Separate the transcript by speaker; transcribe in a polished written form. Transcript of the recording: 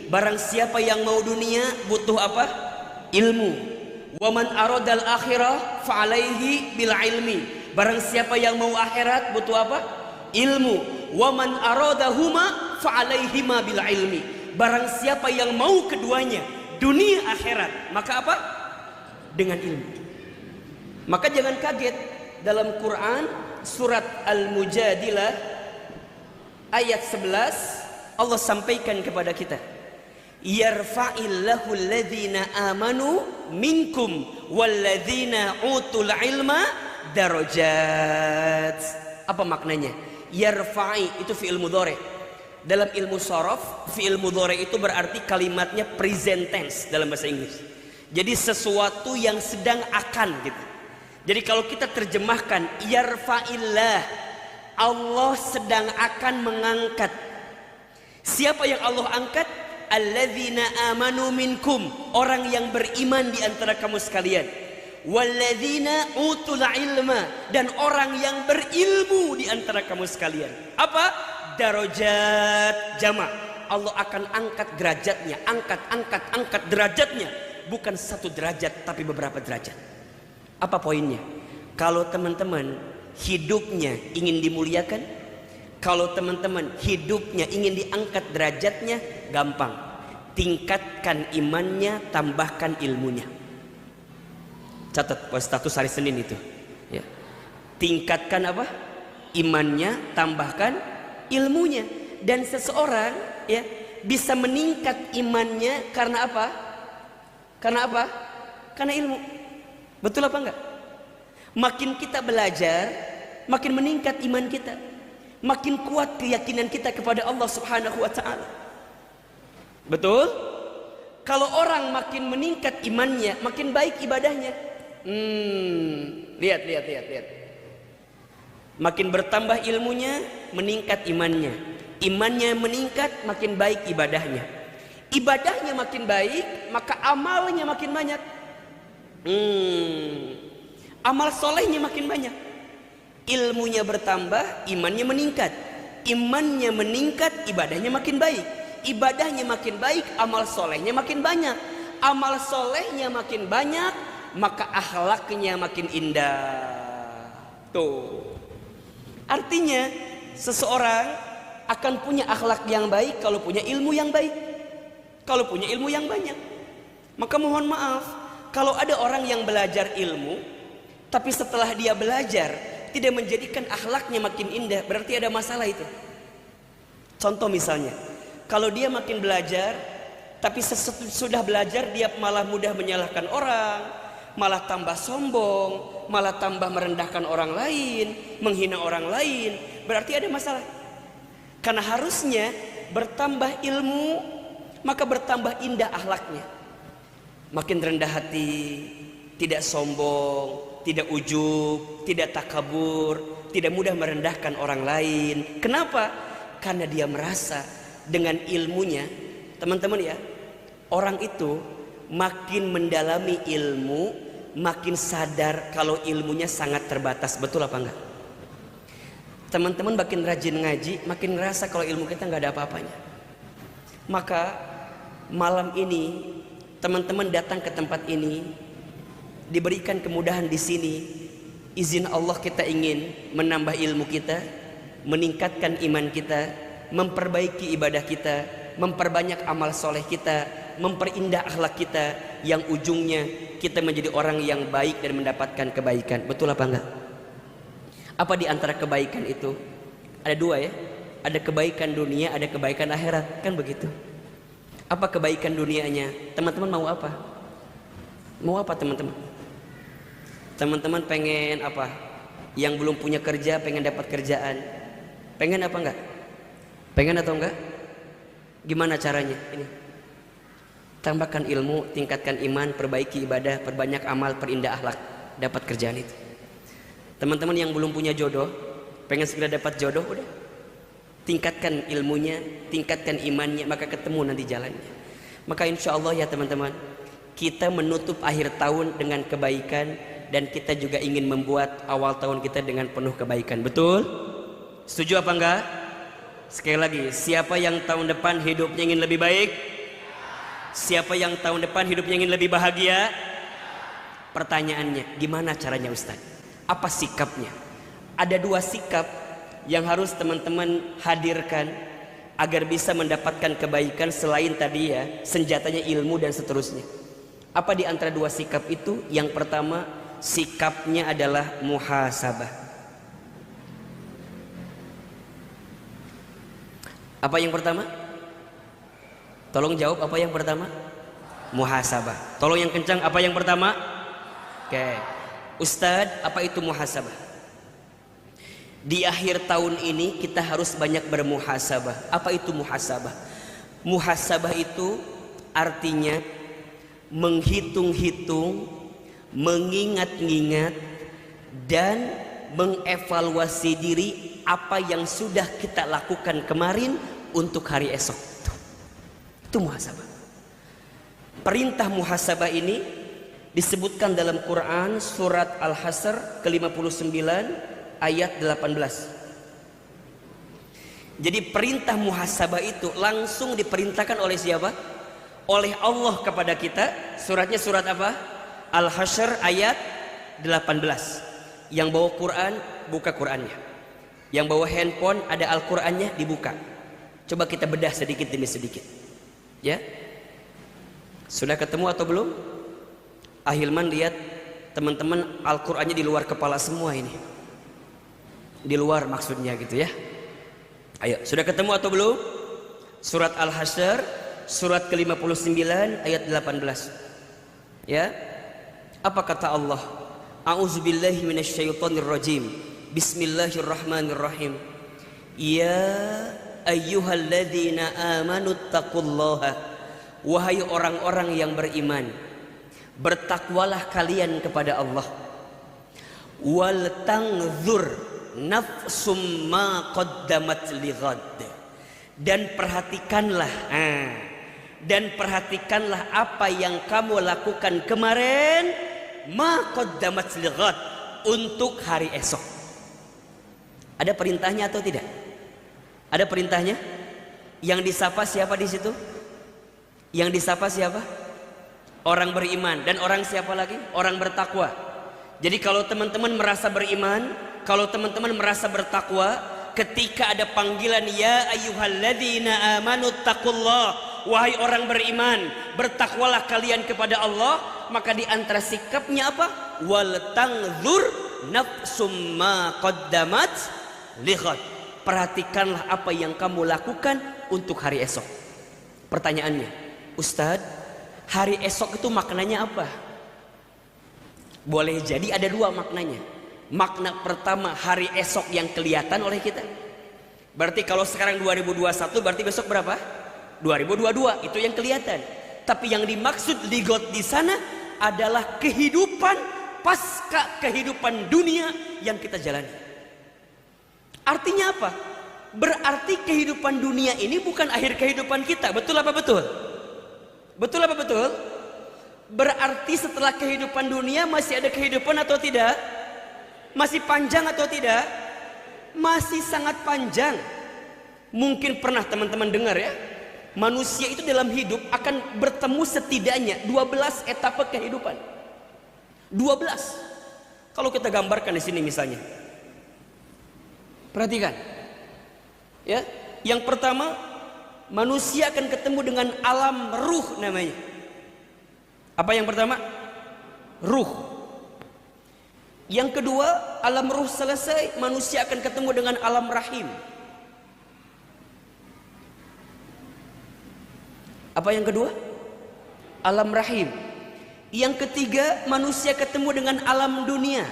Speaker 1: Barang siapa yang mau dunia butuh apa? Ilmu. Wa man aradal akhirah fa alaihi bil ilmi. Barang siapa yang mau akhirat butuh apa? Ilmu. Wa man aradahuma fa alaihima bil ilmi. Barang siapa yang mau keduanya, dunia akhirat, maka apa? Dengan ilmu. Maka jangan kaget, dalam Quran surat Al-Mujadilah ayat 11 Allah sampaikan kepada kita, yarfa'illahu alladhina amanu minkum walladhina utul ilma darajat. Apa maknanya? Yarfa'i itu fi'il mudhari'. Dalam ilmu sharaf, fi'il mudhari' itu berarti kalimatnya present tense dalam bahasa Inggris. Jadi sesuatu yang sedang akan gitu. Jadi kalau kita terjemahkan yarfa'illah, Allah sedang akan mengangkat. Siapa yang Allah angkat? Alladzina amanu minkum, orang yang beriman di antara kamu sekalian. Walladzina utul ilma, dan orang yang berilmu di antara kamu sekalian. Apa? Darajat jama'. Allah akan angkat derajatnya, angkat derajatnya, bukan satu derajat tapi beberapa derajat. Apa poinnya? Kalau teman-teman hidupnya ingin dimuliakan, kalau teman-teman hidupnya ingin diangkat derajatnya, gampang. Tingkatkan imannya, tambahkan ilmunya. Catat status hari Senin itu ya. Tingkatkan apa? Imannya, tambahkan ilmunya. Dan seseorang ya bisa meningkat imannya karena apa? Karena apa? Karena ilmu. Betul apa enggak? Makin kita belajar, makin meningkat iman kita, makin kuat keyakinan kita kepada Allah Subhanahu wa ta'ala. Betul? Kalau orang makin meningkat imannya, makin baik ibadahnya. Lihat. Makin bertambah ilmunya, meningkat imannya. Imannya meningkat, makin baik ibadahnya. Ibadahnya makin baik, maka amalnya makin banyak. Amal solehnya makin banyak. Ilmunya bertambah, imannya meningkat. Imannya meningkat, ibadahnya makin baik. Ibadahnya makin baik, amal solehnya makin banyak. Amal solehnya makin banyak, maka akhlaknya makin indah. Tuh. Artinya seseorang akan punya akhlak yang baik kalau punya ilmu yang baik, kalau punya ilmu yang banyak. Maka mohon maaf, kalau ada orang yang belajar ilmu tapi setelah dia belajar tidak menjadikan akhlaknya makin indah, berarti ada masalah itu. Contoh misalnya, kalau dia makin belajar tapi sesudah belajar dia malah mudah menyalahkan orang, malah tambah sombong, malah tambah merendahkan orang lain, menghina orang lain, berarti ada masalah. Karena harusnya bertambah ilmu, maka bertambah indah akhlaknya. Makin rendah hati, tidak sombong, tidak ujub, tidak takabur, tidak mudah merendahkan orang lain. Kenapa? Karena dia merasa dengan ilmunya, teman-teman ya, orang itu makin mendalami ilmu, makin sadar kalau ilmunya sangat terbatas. Betul apa enggak? Teman-teman makin rajin ngaji, makin ngerasa kalau ilmu kita nggak ada apa-apanya. Maka malam ini teman-teman datang ke tempat ini, diberikan kemudahan di sini. Izin Allah kita ingin menambah ilmu kita, meningkatkan iman kita, memperbaiki ibadah kita, memperbanyak amal soleh kita, memperindah akhlak kita, yang ujungnya kita menjadi orang yang baik dan mendapatkan kebaikan. Betul apa enggak? Apa di antara kebaikan itu? Ada dua ya. Ada kebaikan dunia, ada kebaikan akhirat. Kan begitu. Apa kebaikan dunianya? Teman-teman mau apa? Mau apa teman-teman? Teman-teman pengen apa? Yang belum punya kerja pengen dapat kerjaan. Pengen apa enggak? Pengen atau enggak? Gimana caranya? Ini. Tambahkan ilmu, tingkatkan iman, perbaiki ibadah, perbanyak amal, perindah akhlak, dapat kerjaan itu. Teman-teman yang belum punya jodoh, pengen segera dapat jodoh, udah tingkatkan ilmunya, tingkatkan imannya, maka ketemu nanti jalannya. Maka insya Allah ya teman-teman, kita menutup akhir tahun dengan kebaikan, dan kita juga ingin membuat awal tahun kita dengan penuh kebaikan. Betul? Setuju apa enggak? Sekali lagi, siapa yang tahun depan hidupnya ingin lebih baik? Siapa yang tahun depan hidupnya ingin lebih bahagia? Pertanyaannya, gimana caranya Ustaz? Apa sikapnya? Ada dua sikap yang harus teman-teman hadirkan agar bisa mendapatkan kebaikan selain tadi ya, senjatanya ilmu dan seterusnya. Apa di antara dua sikap itu? Yang pertama, sikapnya adalah muhasabah. Apa yang pertama? Tolong jawab, apa yang pertama? Muhasabah. Tolong yang kencang, apa yang pertama? Oke. Ustadz, apa itu muhasabah? Di akhir tahun ini kita harus banyak bermuhasabah. Apa itu muhasabah? Muhasabah itu artinya menghitung-hitung, mengingat-ingat, dan mengevaluasi diri apa yang sudah kita lakukan kemarin untuk hari esok. Itu muhasabah. Perintah muhasabah ini disebutkan dalam Quran surat Al-Hasr ke-59 ayat 18. Jadi perintah muhasabah itu langsung diperintahkan oleh siapa? Oleh Allah kepada kita. Suratnya surat apa? Al-Hasr ayat 18. Yang bawa Quran, buka Qurannya. Yang bawa handphone, ada Al-Qurannya, dibuka. Coba kita bedah sedikit demi sedikit. Ya, sudah ketemu atau belum? Ahilman lihat teman-teman, Al-Qurannya di luar kepala semua ini. Di luar maksudnya gitu ya. Ayo, sudah ketemu atau belum? Surat Al-Hasr, surat ke-59 ayat 18. Ya, apa kata Allah? A'udzubillahi minasyaitonirrajim. Bismillahirrahmanirrahim. Ya ayyuhalladzina amanu taqullaha. Wahai orang-orang yang beriman, bertakwalah kalian kepada Allah. Wal tanzur nafsum ma qaddamat lighad. Dan perhatikanlah apa yang kamu lakukan kemarin, ma qaddamat lighad, untuk hari esok. Ada perintahnya atau tidak? Ada perintahnya? Yang disapa siapa di situ? Yang disapa siapa? Orang beriman. Dan orang siapa lagi? Orang bertakwa. Jadi kalau teman-teman merasa beriman, kalau teman-teman merasa bertakwa, ketika ada panggilan ya ayyuhalladzina amanu taqullah, wahai orang beriman, bertakwalah kalian kepada Allah, maka di antara sikapnya apa? Wal tanzur nafsum ma qaddamat lighad. Perhatikanlah apa yang kamu lakukan untuk hari esok. Pertanyaannya, Ustadz, hari esok itu maknanya apa? Boleh jadi ada dua maknanya. Makna pertama, hari esok yang kelihatan oleh kita. Berarti kalau sekarang 2021, berarti besok berapa? 2022, itu yang kelihatan. Tapi yang dimaksud lighad di sana adalah kehidupan pasca kehidupan dunia yang kita jalani. Artinya apa? Berarti kehidupan dunia ini bukan akhir kehidupan kita. Betul apa betul? Betul apa betul? Berarti setelah kehidupan dunia masih ada kehidupan atau tidak? Masih panjang atau tidak? Masih sangat panjang. Mungkin pernah teman-teman dengar ya, manusia itu dalam hidup akan bertemu setidaknya 12 etapa kehidupan. 12. Kalau kita gambarkan di sini misalnya. Perhatikan. Ya, yang pertama, manusia akan ketemu dengan alam ruh namanya. Apa yang pertama? Ruh. Yang kedua, alam ruh selesai, manusia akan ketemu dengan alam rahim. Apa yang kedua? Alam rahim. Yang ketiga, manusia ketemu dengan alam dunia.